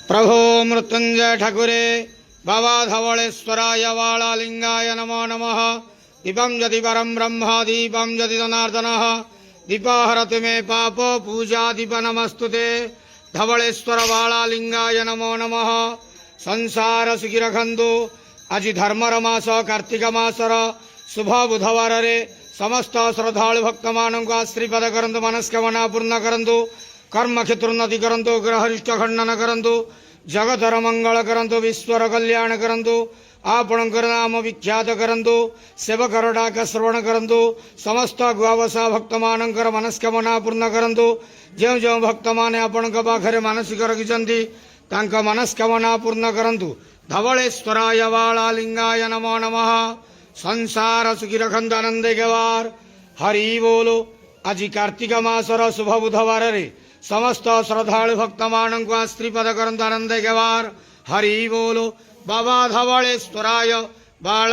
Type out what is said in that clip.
प्रभो मृत्युंजय ठाकुरे बाबा धवलेश्वराय वाळालिंगाय नमो नमः। दीपं यदि परं ब्रह्म दीपं यदि जनार्दनः दीपहरतु मे पाप पूजा दीप नमस्तुते। धवलेश्वर वाळालिंगाय नमो नमः। संसार सुखी रखंतु। आज धर्मर मास कार्तिक मासर शुभ बुधवार रे समस्त श्रद्धालु भक्त मानक आश्रीपद करंतु मनस्कामना पूर्ण करंतु कर्म क्षेत्र उन्नति करंतु ग्रहरिष्ट खंडन करंतु जगतर मंगल करंतु विश्वर कल्याण करंतु आपणकर नाम विख्यात करंतु सेवकर डाक श्रवण करंतु समस्त गुआवसा भक्त मानकर मनस्कामना पूर्ण करंतु। जो जो भक्त माने आपणक पाखरे मानसिक रखिछंती तांका मनस्कामना पूर्ण करंतु। धवलेश्वराय वाळालिंगाय नमो नमः। संसार सुखी रखंतु आनंदे गवार हरि बोलो। आज कार्तिक मासर शुभ बुधवार रे समस्त श्रद्धालु भक्त मानक आश्रीपद करंतु आनंदे गवार हरि बोलो। बाबा धवलेश्वराय वाळ